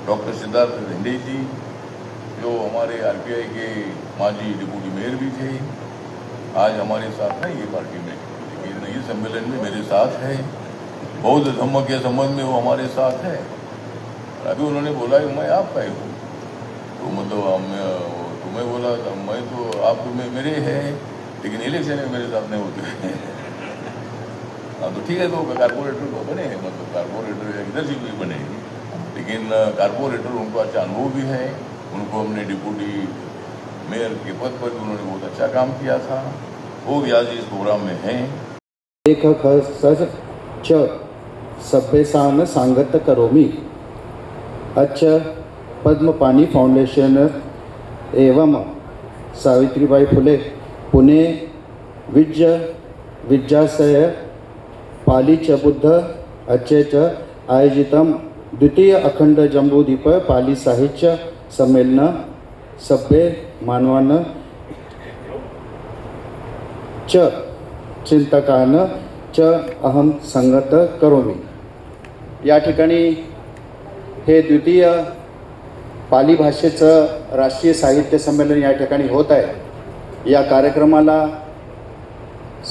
Doctor Siddharth Dhende जी, जो हमारे RPI के माजी डिप्टी मेयर भी थे, आज हमारे साथ हैं ये पार्टी में, लेकिन इस सम्मेलन में मेरे साथ है। बौद्ध धर्म के संबंध में वो हमारे साथ है। अभी उन्होंने बोला कि मैं आपका ही हूँ, तो मतलब तुम्हें बोला तो मैं तो आप तुम्हें मेरे हैं, लेकिन इलेक्शन में मेरे साथ नहीं होते हाँ तो ठीक है, तो कारपोरेटर तो बने हैं, मतलब कारपोरेटर लीडरशिप भी बने, लेकिन कारपोरेटर उनको अच्छा अनुभव भी है। उनको हमने डिप्टी मेयर के पद पर उन्होंने बहुत अच्छा काम किया था, वो भी आज इस प्रोग्राम में हैं। लेखक च सभ्यसान सांगत करोमी अच्छ पद्मपाणी फाउंडेशन एवं सावित्रीबाई फुले पुणे विद्याशय पाली च बुद्ध अच्छे च आयोजितम द्वितीय अखंड जम्बूद्वीप पाली साहित्य सम्मेलन सभ्य मानवान च चिंतकान च अहम संगत करोमी। या ठिकाणी हे द्वितीय पाली भाषेचं राष्ट्रीय साहित्य संमेलन या ठिकाणी होत आहे। या कार्यक्रमाला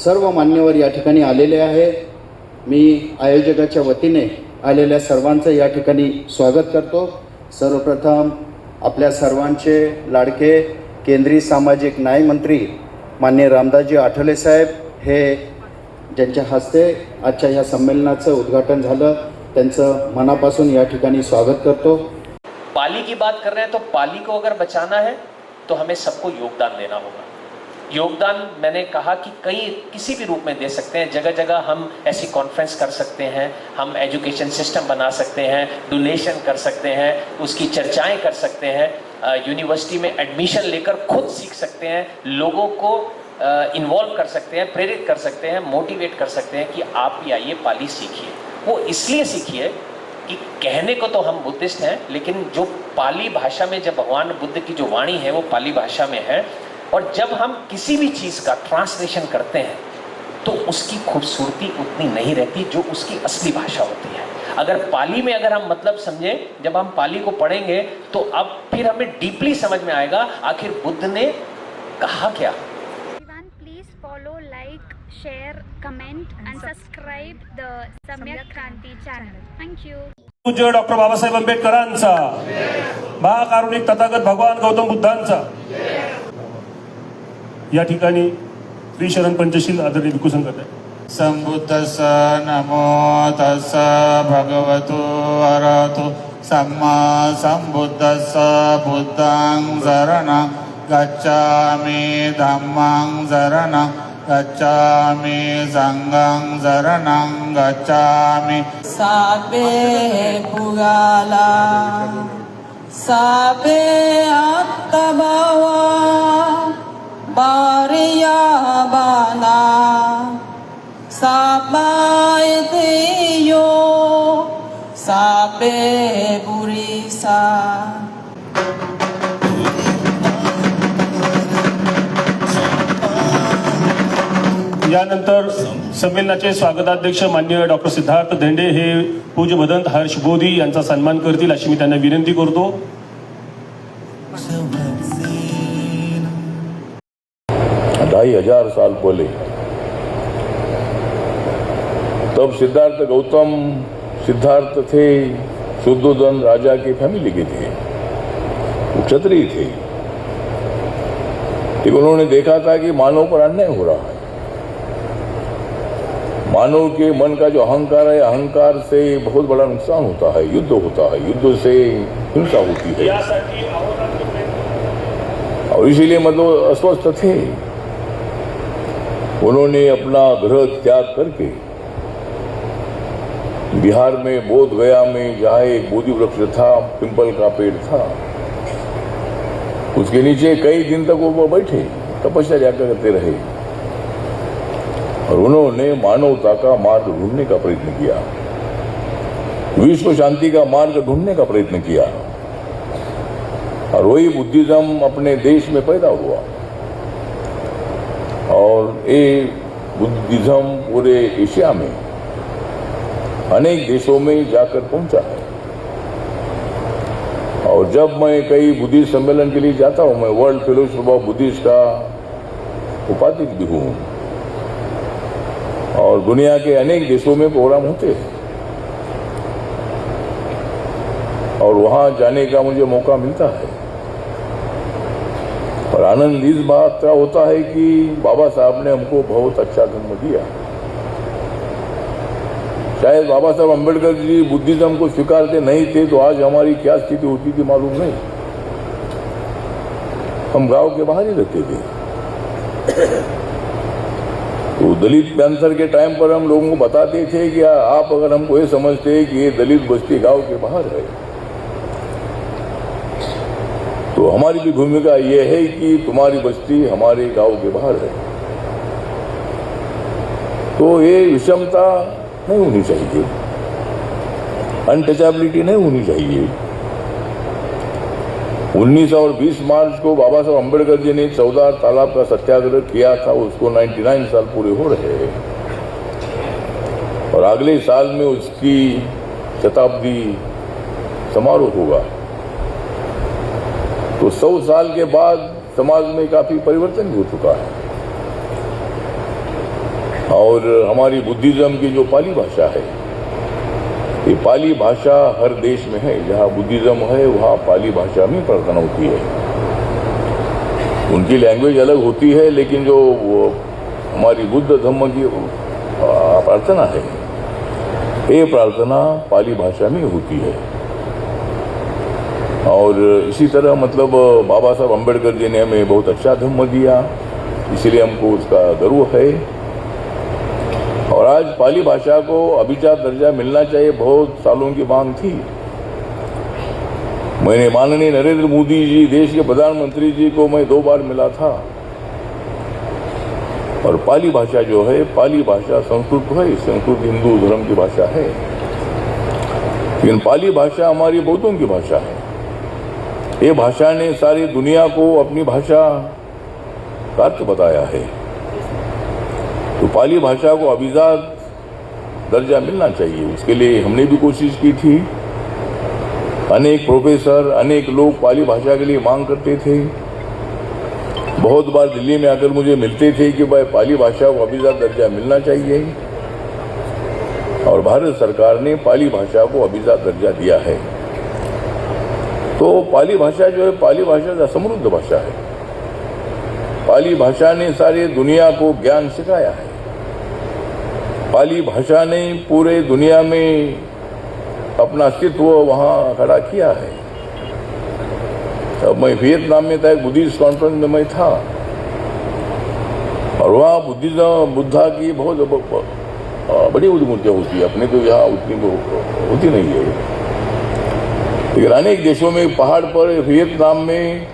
सर्व मान्यवर या ठिकाणी आलेले आहे। मी आयोजकाच्या वतीने आलेल्या सर्वांचं या ठिकाणी स्वागत करतो। सर्वप्रथम आपल्या सर्वांचे लाडके केंद्रीय सामाजिक न्याय मंत्री माननीय रामदासजी आठवले साहेब हे ज्यांच्या हस्ते आजच्या या संमेलनाचं उद्घाटन झालं, त्यांचं मनापासून या ठिकाणी स्वागत करतो। पाली की बात कर रहे हैं तो पाली को अगर बचाना है तो हमें सबको योगदान देना होगा। योगदान मैंने कहा कि किसी भी रूप में दे सकते हैं। जगह जगह हम ऐसी कॉन्फ्रेंस कर सकते हैं, हम एजुकेशन सिस्टम बना सकते हैं, डोनेशन कर सकते हैं, उसकी चर्चाएं कर सकते हैं, यूनिवर्सिटी में एडमिशन लेकर खुद सीख सकते हैं, लोगों को इन्वॉल्व कर सकते हैं, प्रेरित कर सकते हैं, मोटिवेट कर सकते हैं कि आप भी आइए पाली सीखिए। वो इसलिए सीखिए कि कहने को तो हम बुद्धिस्ट हैं, लेकिन जो पाली भाषा में जब भगवान बुद्ध की जो वाणी है वो पाली भाषा में है, और जब हम किसी भी चीज़ का ट्रांसलेशन करते हैं तो उसकी खूबसूरती उतनी नहीं रहती जो उसकी असली भाषा होती है। अगर पाली में अगर हम मतलब समझें, जब हम पाली को पढ़ेंगे तो अब फिर हमें डीपली समझ में आएगा आखिर बुद्ध ने कहा क्या। Please follow, like, share, comment and subscribe the Samyak Kranti channel. Thank you. पूज्य डॉक्टर बाबासाहेब आंबेडकरांचा, महाकारुणिक तथागत भगवान गौतम बुद्धांचा। या ठिकाणी श्री शरण पंचशील आदरणीय भिक्खू संगत आहे। संबुद्धस्स नमो तस्स भगवतो अरहतो सम्मा संबुद्धस्स बुद्धं शरणं गच्छामि धम्मं शरणं गच्छामि संघं शरणं गच्छामि। साबे पुगाला साबे आत्तभावा बारिया बाना साबायते यो साबे बुरीसा। यानंतर संमेलनाचे स्वागताध्यक्ष माननीय डॉक्टर सिद्धार्थ धेंडे हे पूज्य भदंत हर्ष बोधी यांचा सन्मान करतील अशी मी त्यांना विनंती करतो। 2500 साल पहले तब सिद्धार्थ थे, शुद्धोधन राजा की फैमिली के थे, वो क्षत्रिय थे। लेकिन उन्होंने देखा था कि मानव पर अन्याय हो रहा है। मानव के मन का जो अहंकार है, अहंकार से बहुत बड़ा नुकसान होता है, युद्ध होता है, युद्ध से हिंसा होती है, और इसीलिए मतलब अस्वस्थ थे। उन्होंने अपना गृह त्याग करके बिहार में बोध गया में जहाँ एक बोधि वृक्ष था, पिंपल का पेड़ था, उसके नीचे कई दिन तक वो बैठे तपस्या करते रहे, और उन्होंने मानवता का मार्ग ढूंढने का प्रयत्न किया, विश्व शांति का मार्ग ढूंढने का प्रयत्न किया, और वही बुद्धिज्म अपने देश में पैदा हुआ, और ये बुद्धिज्म पूरे एशिया में अनेक देशों में जाकर पहुंचा है। और जब मैं कई बुद्धिस्ट सम्मेलन के लिए जाता हूँ, मैं वर्ल्ड फेलोशिप ऑफ बुद्धिस्ट का उपाध्यक्ष भी हूँ और दुनिया के अनेक देशों में प्रोग्राम होते हैं और वहाँ जाने का मुझे मौका मिलता है। और आनंद इस बात का होता है कि बाबा साहब ने हमको बहुत अच्छा जन्म दिया। शायद बाबा साहब अम्बेडकर जी बुद्धिज्म को स्वीकारते नहीं थे तो आज हमारी क्या स्थिति होती थी मालूम नहीं। हम गांव के बाहर ही रहते थे। तो दलित पैंथर के टाइम पर हम लोगों को बताते थे कि आप अगर हमको ये समझते हैं कि ये दलित बस्ती गांव के बाहर है, तो हमारी भी भूमिका ये है कि तुम्हारी बस्ती हमारे गांव के बाहर है। तो ये विषमता नहीं होनी चाहिए, अनटचेबिलिटी नहीं होनी चाहिए। 19 और 20 मार्च को बाबा साहब अम्बेडकर जी ने 14 तालाब का सत्याग्रह किया था, उसको 99 साल पूरे हो रहे हैं और अगले साल में उसकी शताब्दी समारोह होगा। तो 100 साल के बाद समाज में काफी परिवर्तन हो चुका है और हमारी बुद्धिज्म की जो पाली भाषा है, ये पाली भाषा हर देश में है। जहाँ बुद्धिज्म है वहाँ पाली भाषा में प्रार्थना होती है। उनकी लैंग्वेज अलग होती है, लेकिन जो हमारी बुद्ध धर्म की प्रार्थना है, ये प्रार्थना पाली भाषा में होती है। और इसी तरह मतलब बाबा साहब अम्बेडकर जी ने हमें बहुत अच्छा धर्म दिया, इसलिए हमको उसका गर्व है। और आज पाली भाषा को अभिजात दर्जा मिलना चाहिए, बहुत सालों की मांग थी। मैंने माननीय नरेंद्र मोदी जी, देश के प्रधानमंत्री जी को मैं 2 बार मिला था। और पाली भाषा जो है, पाली भाषा संस्कृत है, संस्कृत हिंदू धर्म की भाषा है, लेकिन पाली भाषा हमारी बौद्धों की भाषा है। ये भाषा ने सारी दुनिया को अपनी भाषा का अर्थ बताया है। तो पाली भाषा को अभिजात दर्जा मिलना चाहिए, उसके लिए हमने भी कोशिश की थी। अनेक प्रोफेसर, अनेक लोग पाली भाषा के लिए मांग करते थे। बहुत बार दिल्ली में आकर मुझे मिलते थे कि भाई पाली भाषा को अभिजात दर्जा मिलना चाहिए, और भारत सरकार ने पाली भाषा को अभिजात दर्जा दिया है। तो पाली भाषा जो है, पाली भाषा समृद्ध भाषा है। पाली भाषा ने सारी दुनिया को ज्ञान सिखाया है। पाली भाषा ने पूरे दुनिया में अपना अस्तित्व वहाँ खड़ा किया है। अब मैं वियतनाम में था, एक बुद्धिस्ट कॉन्फ्रेंस में मैं था, और वहाँ बुद्धा की बहुत बड़ी मूर्तियाँ होती है। अपने तो यहाँ उतनी होती नहीं है, लेकिन अनेक देशों में पहाड़ पर, वियतनाम में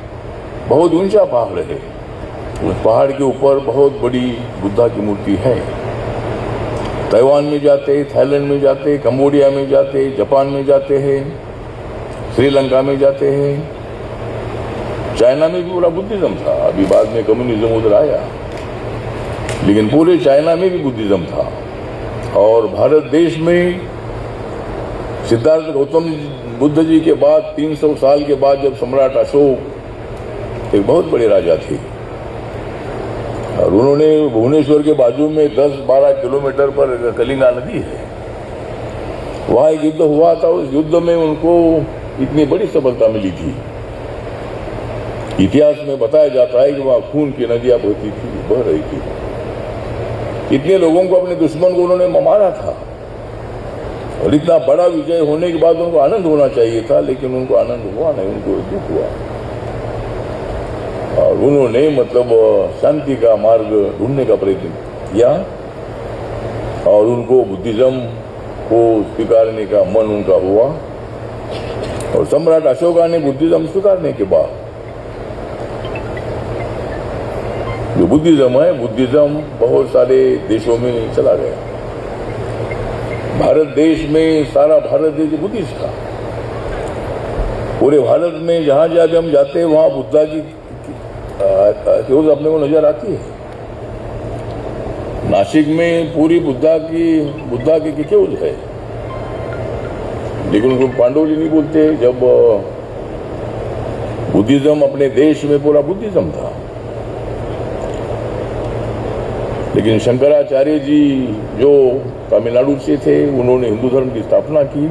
बहुत ऊंचा पहाड़ है, उस पहाड़ के ऊपर बहुत बड़ी बुद्धा की मूर्ति है। ताइवान में जाते, थाईलैंड में जाते, कंबोडिया में जाते, जापान में जाते हैं, श्रीलंका में जाते हैं, चाइना में भी पूरा बुद्धिज्म था। अभी बाद में कम्युनिज्म उधर आया, लेकिन पूरे चाइना में भी बुद्धिज्म था। और भारत देश में सिद्धार्थ गौतम बुद्ध जी के बाद 300 साल के बाद जब सम्राट अशोक एक बहुत बड़े राजा थे, और उन्होंने भुवनेश्वर के बाजू में 10-12 किलोमीटर पर कलिंगा नदी है, वहाँ एक युद्ध हुआ था। उस युद्ध में उनको इतनी बड़ी सफलता मिली थी। इतिहास में बताया जाता है कि वहाँ खून की नदियाँ बह रही थी। इतने लोगों को, अपने दुश्मन को उन्होंने मारा था, और इतना बड़ा विजय होने के बाद उनको आनंद होना चाहिए था, लेकिन उनको आनंद हुआ नहीं, उनको दुख हुआ। और उन्होंने मतलब शांति का मार्ग ढूंढने का प्रयत्न किया, और उनको बुद्धिज्म को स्वीकारने का मन उनका हुआ। और सम्राट अशोका ने बुद्धिज्म स्वीकारने के बाद जो बुद्धिज्म है, बुद्धिज्म बहुत सारे देशों में चला गया। भारत देश में, सारा भारत देश बुद्धिस्ट था। पूरे भारत में जहाँ जहाँ भी हम जाते हैं वहाँ बुद्धा की रोज अपने को नजर आती है। नासिक में पूरी बुद्धा की केवज है, लेकिन उनको पांडव जी नहीं बोलते। जब बुद्धिज्म अपने देश में पूरा बुद्धिज्म था, लेकिन शंकराचार्य जी जो तमिलनाडु से थे, उन्होंने हिंदू धर्म की स्थापना की।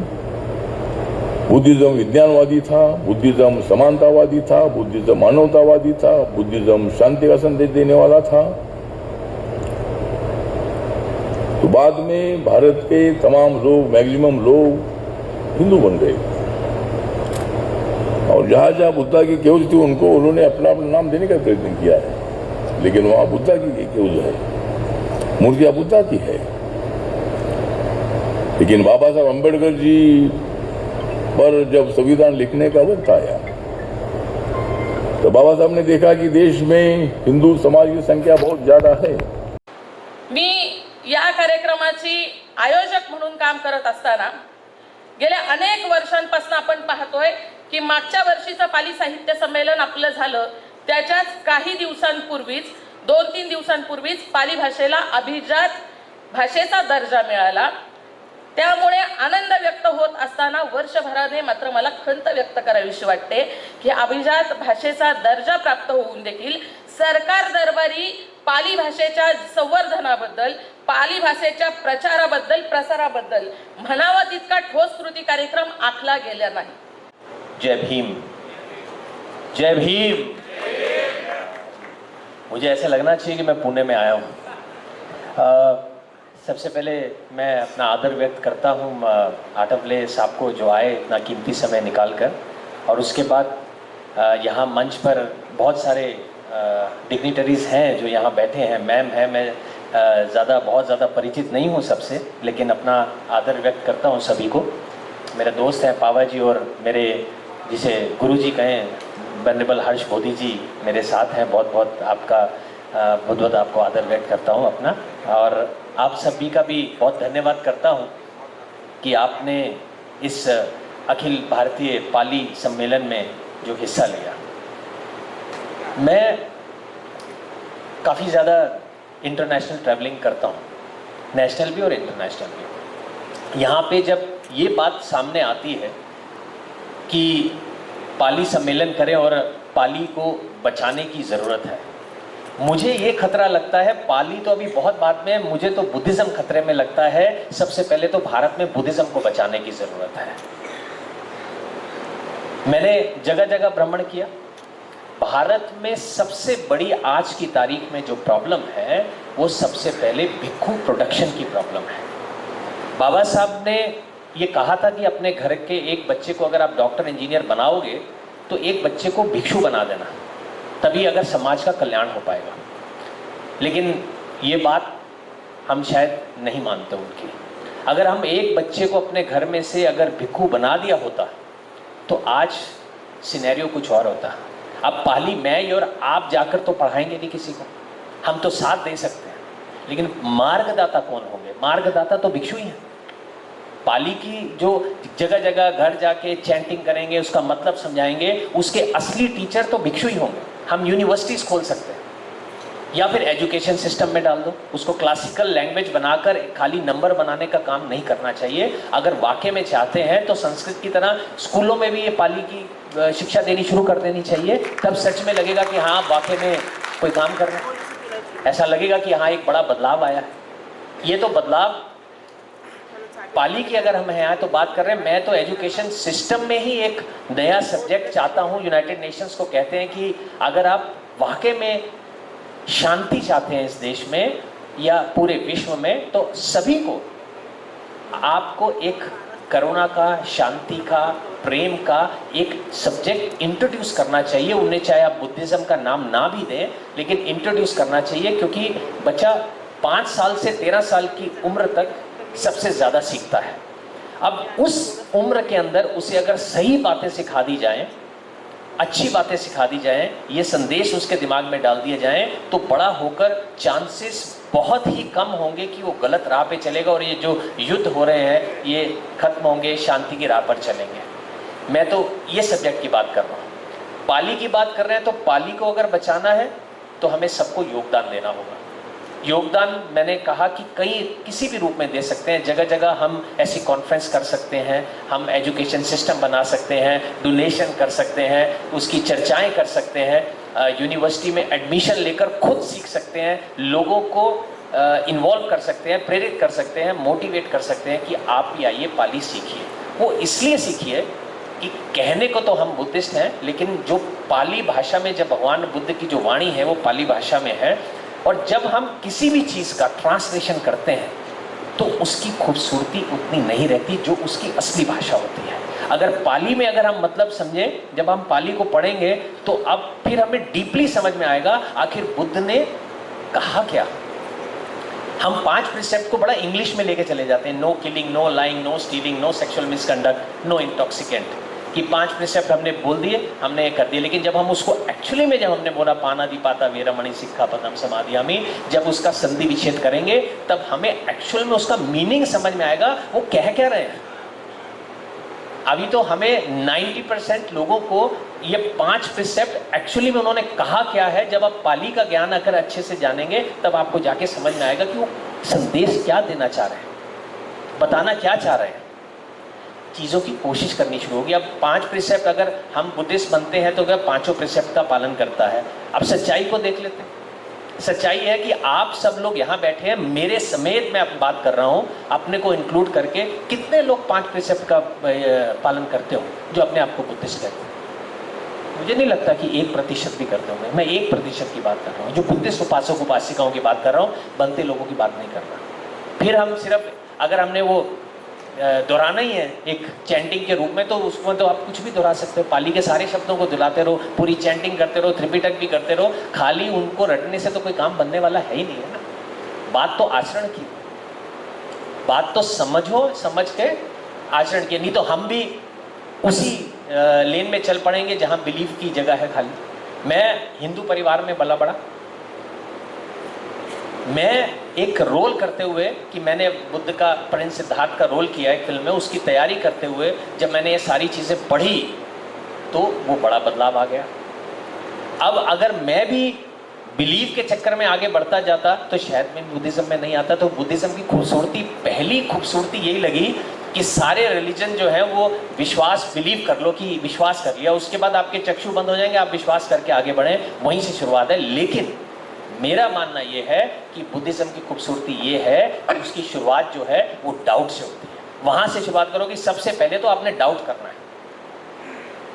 बुद्धिज्म विज्ञानवादी था, बुद्धिज्म समानतावादी था, बुद्धिज्म मानवतावादी था, बुद्धिज्म शांति का संदेश देने वाला था। तो बाद में भारत के तमाम लोग, मैक्सिमम लोग हिंदू बन गए, और जहां जहां बुद्धा की केवज थी उनको उन्होंने अपना अपना नाम देने का प्रयत्न किया है, लेकिन वहां बुद्धा की केवज है, मूर्तियां बुद्धा की है। लेकिन बाबा साहब अम्बेडकर जी पर जब संविधान लिखने का वक्त आया तो बाबा साहब ने देखा कि देश में हिंदू समाज की संख्या बहुत ज्यादा है। मी या कार्यक्रमाची आयोजक म्हणून काम करत असताना गेल्या अनेक वर्षांपासून आपण पाहतोय की मागच्या वर्षीचं पाली साहित्य संमेलन आपलं झालं, त्याच्याच काही दिवसांपूर्वीच, 2-3 दिवसांपूर्वीच पाली भाषेला अभिजात भाषेचा दर्जा मिळाला। त्यामुळे आनंद व्यक्त होत असताना वर्षभराने मात्र मला खंत व्यक्त करावीशी वाटते की अभिजात भाषेचा दर्जा प्राप्त होऊन देखील सरकार दरबारी पाली भाषेच्या संवर्धनाबद्दल, पाली भाषेच्या प्रचाराबद्दल, प्रसाराबद्दल म्हणावा तितका ठोस कृती कार्यक्रम आखला गेला नाही। जय भीम, जय भीम। मुझे ऐसा लगना चाहिए कि मैं पुणे में आया हूँ। सबसे पहले मैं अपना आदर व्यक्त करता हूँ आटवले साहब को, जो आए इतना कीमती समय निकाल कर, और उसके बाद यहाँ मंच पर बहुत सारे डिग्निटरीज़ हैं जो यहाँ बैठे हैं। मैम है, मैं बहुत ज़्यादा परिचित नहीं हूँ सबसे, लेकिन अपना आदर व्यक्त करता हूँ सभी को। मेरे दोस्त हैं पावा जी, और मेरे जिसे गुरु जी कहें वनरेबल हर्ष बोधी जी मेरे साथ हैं। बहुत बहुत आपको आदर व्यक्त करता हूँ अपना, और आप सभी का भी बहुत धन्यवाद करता हूँ कि आपने इस अखिल भारतीय पाली सम्मेलन में जो हिस्सा लिया। मैं काफ़ी ज़्यादा इंटरनेशनल ट्रैवलिंग करता हूँ, नेशनल भी और इंटरनेशनल भी। यहाँ पे जब ये बात सामने आती है कि पाली सम्मेलन करें और पाली को बचाने की ज़रूरत है, मुझे ये खतरा लगता है। पाली तो अभी बहुत बाद में, मुझे तो बुद्धिज़्म खतरे में लगता है। सबसे पहले तो भारत में बुद्धिज़्म को बचाने की ज़रूरत है। मैंने जगह जगह भ्रमण किया। भारत में सबसे बड़ी आज की तारीख में जो प्रॉब्लम है वो सबसे पहले भिक्षु प्रोडक्शन की प्रॉब्लम है। बाबा साहब ने ये कहा था कि अपने घर के एक बच्चे को अगर आप डॉक्टर इंजीनियर बनाओगे तो एक बच्चे को भिक्षु बना देना, तभी अगर समाज का कल्याण हो पाएगा। लेकिन ये बात हम शायद नहीं मानते उनकी। अगर हम एक बच्चे को अपने घर में से अगर भिक्षु बना दिया होता तो आज सिनेरियो कुछ और होता। अब पाली मैं और आप जाकर तो पढ़ाएंगे नहीं किसी को, हम तो साथ दे सकते हैं, लेकिन मार्गदाता कौन होंगे? मार्गदाता तो भिक्षु ही हैं। पाली की जो जगह जगह घर जाके चैंटिंग करेंगे, उसका मतलब समझाएंगे, उसके असली टीचर तो भिक्षु ही होंगे। हम यूनिवर्सिटीज़ खोल सकते हैं या फिर एजुकेशन सिस्टम में डाल दो, उसको क्लासिकल लैंग्वेज बनाकर खाली नंबर बनाने का काम नहीं करना चाहिए। अगर वाकई में चाहते हैं तो संस्कृत की तरह स्कूलों में भी ये पाली की शिक्षा देनी शुरू कर देनी चाहिए। तब सच में लगेगा कि हाँ वाकई में कोई काम कर रहे हैं, ऐसा लगेगा कि हाँ एक बड़ा बदलाव आया है। ये तो बदलाव पाली की अगर हम यहाँ तो बात कर रहे हैं, मैं तो एजुकेशन सिस्टम में ही एक नया सब्जेक्ट चाहता हूँ। यूनाइटेड नेशंस को कहते हैं कि अगर आप वाकई में शांति चाहते हैं इस देश में या पूरे विश्व में, तो सभी को आपको एक करुणा का, शांति का, प्रेम का एक सब्जेक्ट इंट्रोड्यूस करना चाहिए। उन्हें चाहे आप बुद्धिज़्म का नाम ना भी दें, लेकिन इंट्रोड्यूस करना चाहिए, क्योंकि बच्चा 5 साल से 13 साल की उम्र तक सबसे ज़्यादा सीखता है। अब उस उम्र के अंदर उसे अगर सही बातें सिखा दी जाएं, अच्छी बातें सिखा दी जाएं, ये संदेश उसके दिमाग में डाल दिए जाएं, तो बड़ा होकर चांसेस बहुत ही कम होंगे कि वो गलत राह पे चलेगा और ये जो युद्ध हो रहे हैं ये खत्म होंगे, शांति की राह पर चलेंगे। मैं तो ये सब्जेक्ट की बात कर रहा हूँ। पाली की बात कर रहे हैं तो पाली को अगर बचाना है तो हमें सबको योगदान देना होगा। योगदान मैंने कहा कि किसी भी रूप में दे सकते हैं। जगह जगह हम ऐसी कॉन्फ्रेंस कर सकते हैं, हम एजुकेशन सिस्टम बना सकते हैं, डोनेशन कर सकते हैं, उसकी चर्चाएं कर सकते हैं, यूनिवर्सिटी में एडमिशन लेकर खुद सीख सकते हैं, लोगों को इन्वॉल्व कर सकते हैं, प्रेरित कर सकते हैं, मोटिवेट कर सकते हैं कि आप भी आइए पाली सीखिए। वो इसलिए सीखिए कि कहने को तो हम बुद्धिस्ट हैं, लेकिन जो पाली भाषा में जब भगवान बुद्ध की जो वाणी है वो पाली भाषा में है, और जब हम किसी भी चीज़ का ट्रांसलेशन करते हैं तो उसकी खूबसूरती उतनी नहीं रहती जो उसकी असली भाषा होती है। अगर पाली में अगर हम मतलब समझें, जब हम पाली को पढ़ेंगे तो अब फिर हमें डीपली समझ में आएगा आखिर बुद्ध ने कहा क्या। हम 5 प्रिसेप्ट को बड़ा इंग्लिश में लेके चले जाते हैं, no killing, no lying, no stealing, no sexual misconduct, no intoxicant, कि 5 प्रिसेप्ट हमने बोल दिए, हमने ये कर दिए। लेकिन जब हम उसको एक्चुअली में जब हमने बोला पानादिपाता वेरमणि सिक्खापदम समाधियामि, जब उसका संधि विच्छेद करेंगे तब हमें एक्चुअल में उसका मीनिंग समझ में आएगा वो कह क्या रहे हैं। अभी तो हमें 90% लोगों को ये 5 प्रिसेप्ट एक्चुअली में उन्होंने कहा क्या है, जब आप पाली का ज्ञान अगर अच्छे से जानेंगे तब आपको जाके समझ में आएगा कि वो संदेश क्या देना चाह रहे हैं, बताना क्या चाह रहे हैं। चीज़ों की कोशिश करनी शुरू होगी। अब 5 प्रिसेप्ट अगर हम बुद्धिस्ट बनते हैं तो क्या 5 प्रिसेप्ट का पालन करता है। अब सच्चाई को देख लेते हैं। सच्चाई है कि आप सब लोग यहाँ बैठे हैं, मेरे समेत मैं अब बात कर रहा हूँ, अपने को इंक्लूड करके, कितने लोग 5 प्रिसेप्ट का पालन करते हो जो अपने आप को बुद्धिस्ट कहते हैं? मुझे नहीं लगता कि 1% भी करते होंगे। मैं 1% की बात कर रहा हूँ, जो बुद्धिस्ट उपासक उपासिकाओं की बात कर रहा हूँ, बनते लोगों की बात नहीं कर रहा। फिर हम सिर्फ अगर हमने वो दोहराना ही है एक चैंटिंग के रूप में, तो उसमें तो आप कुछ भी दोहरा सकते हो। पाली के सारे शब्दों को दिलाते रहो, पूरी चैंटिंग करते रहो, त्रिपिटक भी करते रहो, खाली उनको रटने से तो कोई काम बनने वाला है ही नहीं है ना। बात तो आचरण की, बात तो समझो, समझ के आचरण की। नहीं तो हम भी उसी लेन में चल पड़ेंगे जहाँ बिलीव की जगह है खाली। मैं हिंदू परिवार में पला बड़ा, मैं एक रोल करते हुए कि मैंने बुद्ध का प्रिंस सिद्धार्थ का रोल किया एक फिल्म में, उसकी तैयारी करते हुए जब मैंने ये सारी चीज़ें पढ़ी तो वो बड़ा बदलाव आ गया। अब अगर मैं भी बिलीव के चक्कर में आगे बढ़ता जाता तो शायद मैं बुद्धिज़्म में नहीं आता। तो बुद्धिज़्म की खूबसूरती, पहली खूबसूरती यही लगी कि सारे रिलीजन जो है वो विश्वास, बिलीव कर लो कि विश्वास कर लिया, उसके बाद आपके चक्षु बंद हो जाएंगे, आप विश्वास करके आगे बढ़ें, वहीं से शुरुआत है। लेकिन मेरा मानना ये है कि बुद्धिज़्म की खूबसूरती ये है कि उसकी शुरुआत जो है वो डाउट से होती है। वहाँ से शुरुआत करो कि सबसे पहले तो आपने डाउट करना है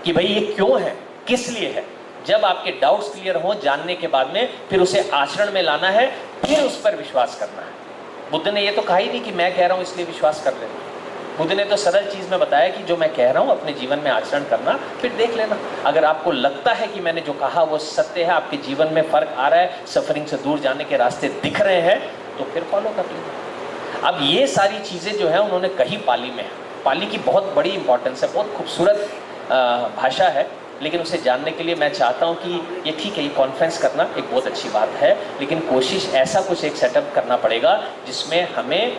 कि भाई ये क्यों है, किस लिए है। जब आपके डाउट्स क्लियर हो जानने के बाद में फिर उसे आचरण में लाना है, फिर उस पर विश्वास करना है। बुद्ध ने ये तो कहा ही नहीं कि मैं कह रहा हूँ इसलिए विश्वास कर लेना। बुद्ध ने तो सरल चीज़ में बताया कि जो मैं कह रहा हूँ अपने जीवन में आचरण करना, फिर देख लेना। अगर आपको लगता है कि मैंने जो कहा वो सत्य है, आपके जीवन में फ़र्क आ रहा है, सफरिंग से दूर जाने के रास्ते दिख रहे हैं, तो फिर फॉलो कर लेना। अब ये सारी चीज़ें जो है उन्होंने कही पाली में है। पाली की बहुत बड़ी इंपॉर्टेंस है, बहुत खूबसूरत भाषा है, लेकिन उसे जानने के लिए मैं चाहता हूँ कि ये ठीक है, ये कॉन्फ्रेंस करना एक बहुत अच्छी बात है, लेकिन कोशिश ऐसा कुछ एक सेटअप करना पड़ेगा जिसमें हमें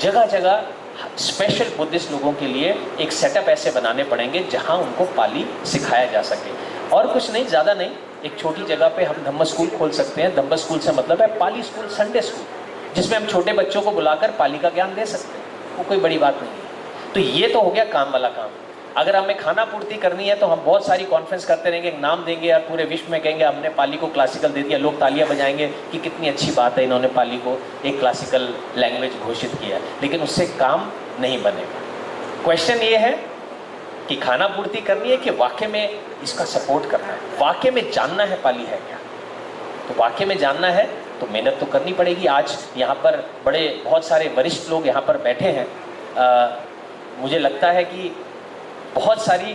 जगह जगह स्पेशल बुद्धिस्ट लोगों के लिए एक सेटअप ऐसे बनाने पड़ेंगे जहां उनको पाली सिखाया जा सके। और कुछ नहीं, ज़्यादा नहीं, एक छोटी जगह पे हम धम्म स्कूल खोल सकते हैं। धम्म स्कूल से मतलब है पाली स्कूल, संडे स्कूल, जिसमें हम छोटे बच्चों को बुलाकर पाली का ज्ञान दे सकते हैं। वो कोई बड़ी बात नहीं है। तो ये तो हो गया काम वाला काम। अगर हमें खाना पूर्ति करनी है तो हम बहुत सारी कॉन्फ्रेंस करते रहेंगे, एक नाम देंगे यार, पूरे विश्व में कहेंगे हमने पाली को क्लासिकल दे दिया, लोग तालियां बजाएंगे कि कितनी अच्छी बात है, इन्होंने पाली को एक क्लासिकल लैंग्वेज घोषित किया। लेकिन उससे काम नहीं बनेगा। क्वेश्चन ये है कि खाना पूर्ति करनी है कि वाकई में इसका सपोर्ट करना है, वाकई में जानना है पाली है क्या। तो वाकई में जानना है तो मेहनत तो करनी पड़ेगी। आज यहाँ पर बहुत सारे वरिष्ठ लोग यहाँ पर बैठे हैं। मुझे लगता है कि बहुत सारी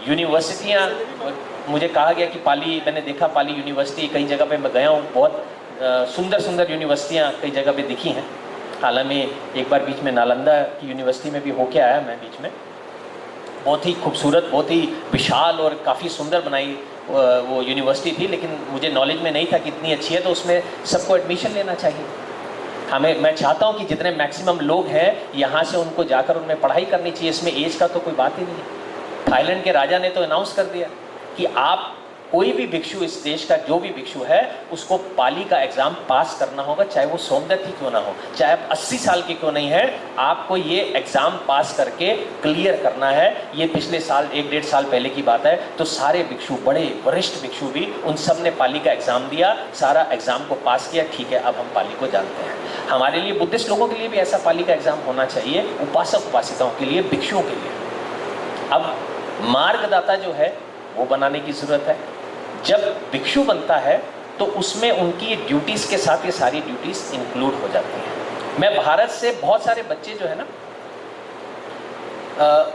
यूनिवर्सिटियाँ, मुझे कहा गया कि पाली, मैंने देखा पाली यूनिवर्सिटी कई जगह पे मैं गया हूँ, बहुत सुंदर सुंदर यूनिवर्सिटियाँ कई जगह पे दिखी हैं। हालांकि एक बार बीच में नालंदा की यूनिवर्सिटी में भी होके आया मैं बीच में, बहुत ही खूबसूरत, बहुत ही विशाल और काफ़ी सुंदर बनाई वो यूनिवर्सिटी थी, लेकिन मुझे नॉलेज में नहीं था कि इतनी अच्छी है, तो उसमें सबको एडमिशन लेना चाहिए। मैं चाहता हूँ कि जितने मैक्सिमम लोग हैं यहाँ से उनको जाकर उनमें पढ़ाई करनी चाहिए। इसमें एज का तो कोई बात ही नहीं है। थाईलैंड के राजा ने तो अनाउंस कर दिया कि आप कोई भी भिक्षु इस देश का जो भी भिक्षु है उसको पाली का एग्जाम पास करना होगा, चाहे वो सोमदत्त ही क्यों ना हो, चाहे आप 80 साल के क्यों नहीं है, आपको ये एग्जाम पास करके क्लियर करना है। ये पिछले साल 1-1.5 साल पहले की बात है। तो सारे भिक्षु, बड़े वरिष्ठ भिक्षु भी, उन सब ने पाली का एग्जाम दिया, सारा एग्जाम को पास किया। ठीक है, अब हम पाली को जानते हैं। हमारे लिए, बुद्धिस्ट लोगों के लिए भी ऐसा पाली का एग्जाम होना चाहिए, उपासक उपासिकाओं के लिए, भिक्षुओं के लिए। अब मार्गदाता जो है वो बनाने की जरूरत है। जब भिक्षु बनता है तो उसमें उनकी ड्यूटीज के साथ ये सारी ड्यूटीज इंक्लूड हो जाती हैं। मैं भारत से बहुत सारे बच्चे जो है ना,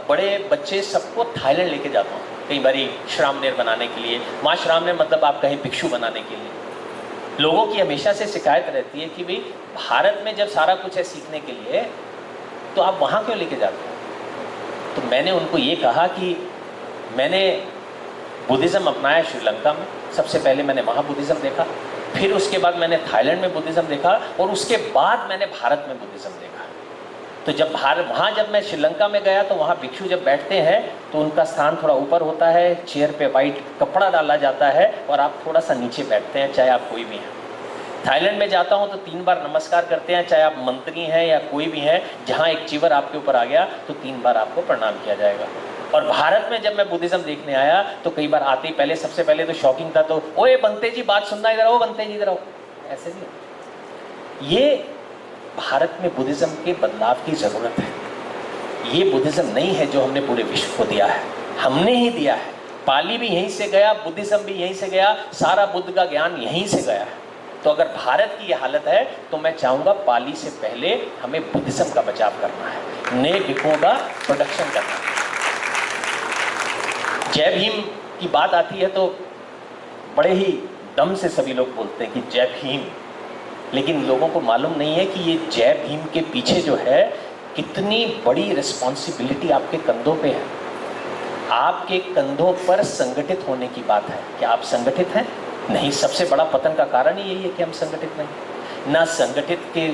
बड़े बच्चे सबको थाईलैंड लेके जाता हूँ कई बारी श्रामनेर बनाने के लिए। वहाँ श्रामनेर मतलब आप कहीं भिक्षु बनाने के लिए। लोगों की हमेशा से शिकायत रहती है कि भाई भारत में जब सारा कुछ है सीखने के लिए तो आप वहाँ क्यों लेके जाते हो। तो मैंने उनको ये कहा कि मैंने बुद्धिज़्म अपनाया श्रीलंका में। सबसे पहले मैंने वहाँ बुद्धिज़्म देखा, फिर उसके बाद मैंने थाईलैंड में बुद्धिज़्म देखा, और उसके बाद मैंने भारत में बुद्धिज़्म देखा। तो जब वहाँ जब मैं श्रीलंका में गया तो वहाँ भिक्षु जब बैठते हैं तो उनका स्थान थोड़ा ऊपर होता है, चेयर पे वाइट कपड़ा डाला जाता है और आप थोड़ा सा नीचे बैठते हैं, चाहे आप कोई भी हैं। थाईलैंड में जाता हूँ तो 3 बार नमस्कार करते हैं, चाहे आप मंत्री हैं या कोई भी हैं। जहाँ एक चीवर आपके ऊपर आ गया तो 3 बार आपको प्रणाम किया जाएगा। और भारत में जब मैं बुद्धिज़्म देखने आया तो कई बार आते ही पहले, सबसे पहले तो शॉकिंग था, तो ओए बनते जी बात सुनना, इधर आओ, बनते जी इधर आओ, ऐसे नहीं। ये भारत में बुद्धिज़्म के बदलाव की ज़रूरत है। ये बुद्धिज़्म नहीं है जो हमने पूरे विश्व को दिया है, हमने ही दिया है। पाली भी यहीं से गया, बुद्धिज़्म भी यहीं से गया, सारा बुद्ध का ज्ञान यहीं से गया है। तो अगर भारत की ये हालत है तो मैं चाहूँगा पाली से पहले हमें बुद्धिज़्म का बचाव करना है, नए भिक्षुओं का प्रोडक्शन करना है। जय भीम की बात आती है तो बड़े ही दम से सभी लोग बोलते हैं कि जय भीम, लेकिन लोगों को मालूम नहीं है कि ये जय भीम के पीछे जो है कितनी बड़ी रिस्पॉन्सिबिलिटी आपके कंधों पे है। आपके कंधों पर संगठित होने की बात है। क्या आप संगठित हैं? नहीं। सबसे बड़ा पतन का कारण ही यही है कि हम संगठित नहीं, ना संगठित की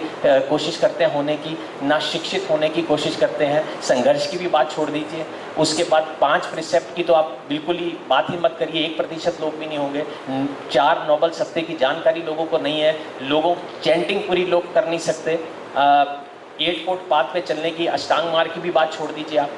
कोशिश करते हैं होने की, ना शिक्षित होने की कोशिश करते हैं। संघर्ष की भी बात छोड़ दीजिए, उसके बाद 5 प्रिसेप्ट की तो आप बिल्कुल ही बात ही मत करिए, 1% लोग भी नहीं होंगे। 4 नोबल सत्य की जानकारी लोगों को नहीं है, लोगों चैंटिंग पूरी लोग कर नहीं सकते। 8 फुट पाथ पे चलने की, अष्टांग मार्ग की भी बात छोड़ दीजिए। आप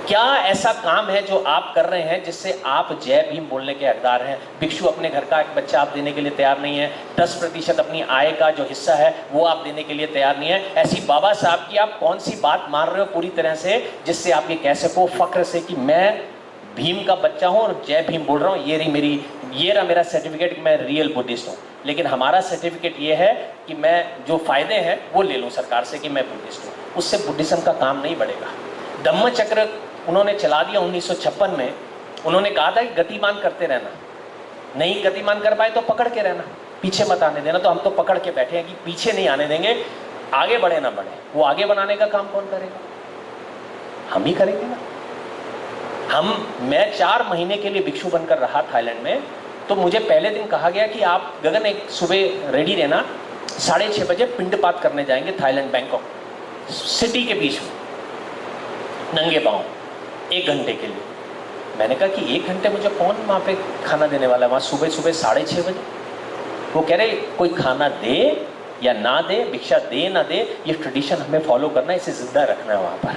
क्या ऐसा काम है जो आप कर रहे हैं जिससे आप जय भीम बोलने के हकदार हैं? भिक्षु अपने घर का एक बच्चा आप देने के लिए तैयार नहीं है, 10% अपनी आय का जो हिस्सा है वो आप देने के लिए तैयार नहीं है। ऐसी बाबा साहब की आप कौन सी बात मार रहे हो पूरी तरह से जिससे आप ये कह सको फक्र से कि मैं भीम का बच्चा हूँ और जय भीम बोल रहा हूँ, ये रहा मेरा सर्टिफिकेट कि मैं रियल बुद्धिस्ट हूँ। लेकिन हमारा सर्टिफिकेट ये है कि मैं जो फायदे हैं वो ले लूँ सरकार से कि मैं बुद्धिस्ट हूँ। उससे बुद्धिज्म का काम नहीं बढ़ेगा। धम्म चक्र उन्होंने चला दिया 1956 में। उन्होंने कहा था कि गतिमान करते रहना, नहीं गतिमान कर पाए तो पकड़ के रहना, पीछे मत आने देना। तो हम तो पकड़ के बैठे हैं कि पीछे नहीं आने देंगे, आगे बढ़े ना बढ़े। वो आगे बनाने का काम कौन करेगा? हम ही करेंगे ना। मैं 4 महीने के लिए भिक्षु बनकर रहा थाईलैंड में। तो मुझे पहले दिन कहा गया कि आप गगन एक सुबह रेडी रहना, 6:30 बजे पिंडपात करने जाएंगे थाईलैंड बैंकॉक सिटी के बीच में, नंगे पाँव 1 घंटे के लिए। मैंने कहा कि 1 घंटे मुझे कौन वहाँ पे खाना देने वाला है? वहाँ सुबह 6:30 बजे। वो कह रहे कोई खाना दे या ना दे, भिक्षा दे ना दे, ये ट्रेडिशन हमें फॉलो करना है, इसे जिंदा रखना है वहाँ पर।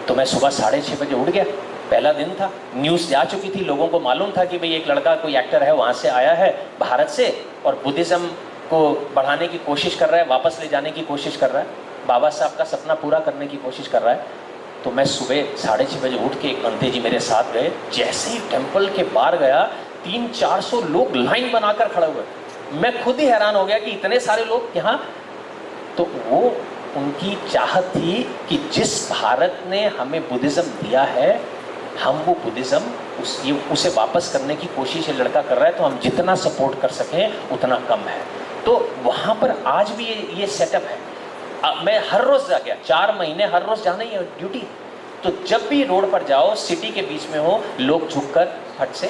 तो मैं सुबह 6:30 बजे उठ गया। पहला दिन था, न्यूज़ जा चुकी थी, लोगों को मालूम था कि भाई एक लड़का कोई एक्टर है वहाँ से आया है भारत से और बुद्धिज़्म को बढ़ाने की कोशिश कर रहा है, वापस ले जाने की कोशिश कर रहा है, बाबा साहब का सपना पूरा करने की कोशिश कर रहा है। तो मैं सुबह 6:30 बजे उठ के, एक बंते जी मेरे साथ गए। जैसे ही टेम्पल के बाहर गया 300-400 लोग लाइन बनाकर खड़े हुए। मैं खुद ही हैरान हो गया कि इतने सारे लोग यहाँ। तो वो उनकी चाहत थी कि जिस भारत ने हमें बुद्धिज़्म दिया है, हम वो बुद्धिज़्म उसे वापस करने की कोशिश ये लड़का कर रहा है। तो हम जितना सपोर्ट कर सकें उतना कम है। तो वहाँ पर आज भी ये सेटअप है। मैं हर रोज़ जा गया, 4 महीने हर रोज़ जाना ही है ड्यूटी। तो जब भी रोड पर जाओ, सिटी के बीच में हो, लोग झुककर फट से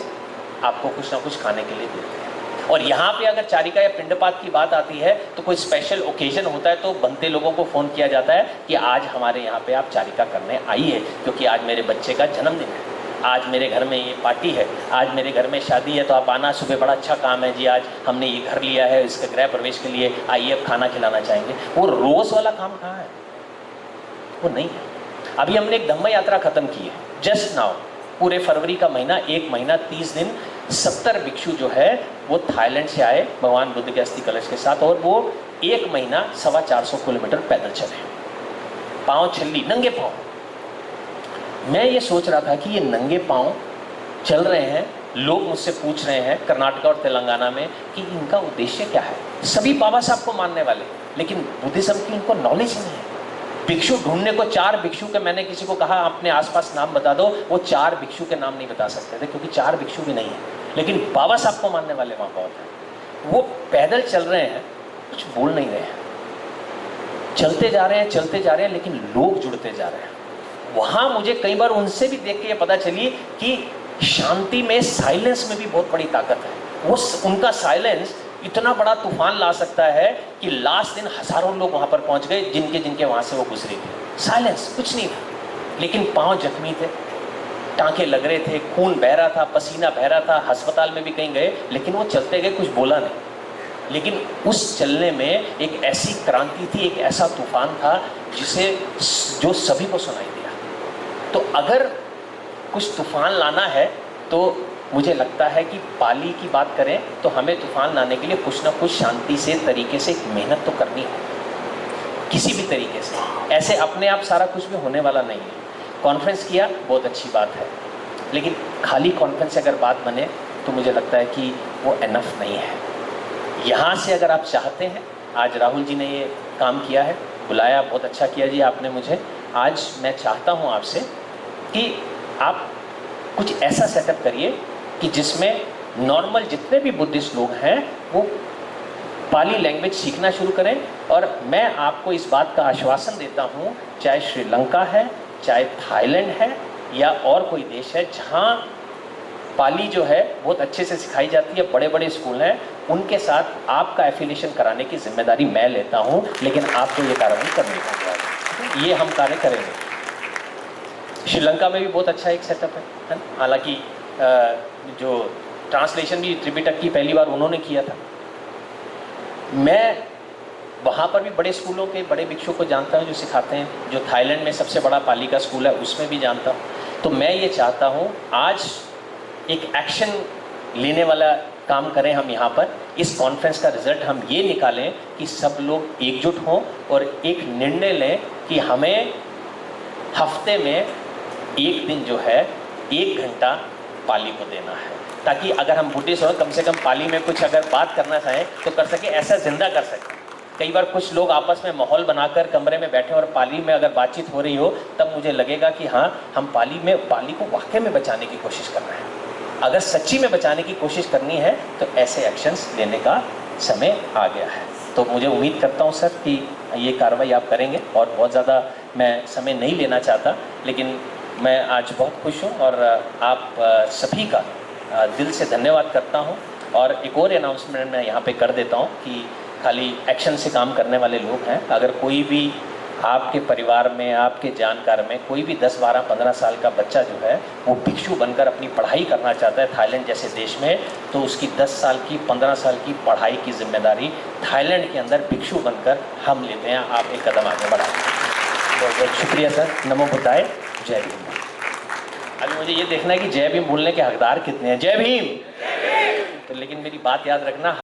आपको कुछ ना कुछ खाने के लिए देते हैं। और यहाँ पे अगर चारिका या पिंडपात की बात आती है तो कोई स्पेशल ओकेजन होता है तो बनते लोगों को फ़ोन किया जाता है कि आज हमारे यहाँ पे आप चारिका करने आइए क्योंकि आज मेरे बच्चे का जन्मदिन है। आज मेरे घर में ये पार्टी है, आज मेरे घर में शादी है, तो आप आना, सुबह बड़ा अच्छा काम है जी, आज हमने ये घर लिया है, इसके गृह प्रवेश के लिए आइए अब खाना खिलाना चाहेंगे। वो रोज़ वाला काम कहाँ है? वो नहीं है। अभी हमने एक धम्म यात्रा खत्म की है जस्ट नाउ, पूरे फरवरी का महीना, 1 महीना 30 दिन, 70 भिक्षु जो है वो थाईलैंड से आए भगवान बुद्ध के अस्थि कलश के साथ, और वो 1 महीना 450 किलोमीटर पैदल चले, पाँव छल्ली, नंगे पाँव। मैं ये सोच रहा था कि ये नंगे पाँव चल रहे हैं, लोग मुझसे पूछ रहे हैं कर्नाटक और तेलंगाना में कि इनका उद्देश्य क्या है। सभी बाबा साहब को मानने वाले, लेकिन बुद्धिज्म की इनको नॉलेज ही नहीं है। भिक्षु ढूंढने को 4 भिक्षु के, मैंने किसी को कहा अपने आसपास नाम बता दो, वो 4 भिक्षु के नाम नहीं बता सकते थे, क्योंकि 4 भिक्षु भी नहीं है, लेकिन बाबा साहब को मानने वाले वहाँ बहुत हैं। वो पैदल चल रहे हैं, कुछ बोल नहीं रहे हैं, चलते जा रहे हैं, लेकिन लोग जुड़ते जा रहे हैं। वहाँ मुझे कई बार उनसे भी देख के ये पता चली कि शांति में, साइलेंस में भी बहुत बड़ी ताकत है। वो उनका साइलेंस इतना बड़ा तूफान ला सकता है कि लास्ट दिन हजारों लोग वहाँ पर पहुँच गए, जिनके वहाँ से वो गुजरे थे। साइलेंस, कुछ नहीं था, लेकिन पाँव जख्मी थे, टाँके लग रहे थे, खून बह रहा था, पसीना बह रहा था, अस्पताल में भी कहीं गए, लेकिन वो चलते गए, कुछ बोला नहीं। लेकिन उस चलने में एक ऐसी क्रांति थी, एक ऐसा तूफान था जो सभी को सुनाई दिया। तो अगर कुछ तूफान लाना है तो मुझे लगता है कि पाली की बात करें तो हमें तूफान लाने के लिए कुछ ना कुछ शांति से, तरीके से मेहनत तो करनी है, किसी भी तरीके से। ऐसे अपने आप सारा कुछ भी होने वाला नहीं है। कॉन्फ्रेंस किया, बहुत अच्छी बात है, लेकिन खाली कॉन्फ्रेंस से अगर बात बने तो मुझे लगता है कि वो एनफ नहीं है। यहाँ से अगर आप चाहते हैं, आज राहुल जी ने ये काम किया है, बुलाया, बहुत अच्छा किया जी आपने मुझे। आज मैं चाहता हूँ आपसे कि आप कुछ ऐसा सेटअप करिए कि जिसमें नॉर्मल जितने भी बुद्धिस्ट लोग हैं वो पाली लैंग्वेज सीखना शुरू करें। और मैं आपको इस बात का आश्वासन देता हूँ, चाहे श्रीलंका है, चाहे थाईलैंड है, या और कोई देश है जहाँ पाली जो है बहुत अच्छे से सिखाई जाती है, बड़े बड़े स्कूल हैं, उनके साथ आपका एफिलिएशन कराने की जिम्मेदारी मैं लेता हूँ, लेकिन आपको ये कार्रवाई करनी होगी, ये हम कार्य करेंगे। श्रीलंका में भी बहुत अच्छा एक सेटअप है, हालांकि जो ट्रांसलेशन भी त्रिपिटक की पहली बार उन्होंने किया था। मैं वहाँ पर भी बड़े स्कूलों के बड़े भिक्षुओं को जानता हूँ जो सिखाते हैं, जो थाईलैंड में सबसे बड़ा पाली का स्कूल है उसमें भी जानता हूँ। तो मैं ये चाहता हूँ आज एक एक्शन लेने वाला काम करें हम यहाँ पर। इस कॉन्फ्रेंस का रिजल्ट हम ये निकालें कि सब लोग एकजुट हों और एक निर्णय लें कि हमें हफ्ते में एक दिन जो है 1 घंटा पाली को देना है, ताकि अगर हम बुद्धिस्ट हो कम से कम पाली में कुछ अगर बात करना चाहें तो कर सके, ऐसा जिंदा कर सकें। कई बार कुछ लोग आपस में माहौल बनाकर कमरे में बैठे और पाली में अगर बातचीत हो रही हो, तब मुझे लगेगा कि हाँ, हम पाली को वाकई में बचाने की कोशिश कर रहे हैं। अगर सच्ची में बचाने की कोशिश करनी है तो ऐसे एक्शंस लेने का समय आ गया है। तो मुझे उम्मीद करता हूँ सर कि ये कार्रवाई आप करेंगे, और बहुत ज़्यादा मैं समय नहीं लेना चाहता, लेकिन मैं आज बहुत खुश हूँ और आप सभी का दिल से धन्यवाद करता हूँ। और एक और अनाउंसमेंट मैं यहाँ पे कर देता हूँ कि खाली एक्शन से काम करने वाले लोग हैं, अगर कोई भी आपके परिवार में, आपके जानकार में कोई भी 10, 12, 15 साल का बच्चा जो है वो भिक्षु बनकर अपनी पढ़ाई करना चाहता है थाईलैंड जैसे देश में, तो उसकी 10 साल की, 15 साल की पढ़ाई की जिम्मेदारी थाईलैंड के अंदर भिक्षु बनकर हम लेते हैं। आप एक कदम आगे बढ़ाएं। बहुत बहुत शुक्रिया सर। नमो बुद्धाय। जय भीम। अभी मुझे ये देखना है कि जय भीम बोलने के हकदार कितने हैं। जय भीम। तो लेकिन मेरी बात याद रखना।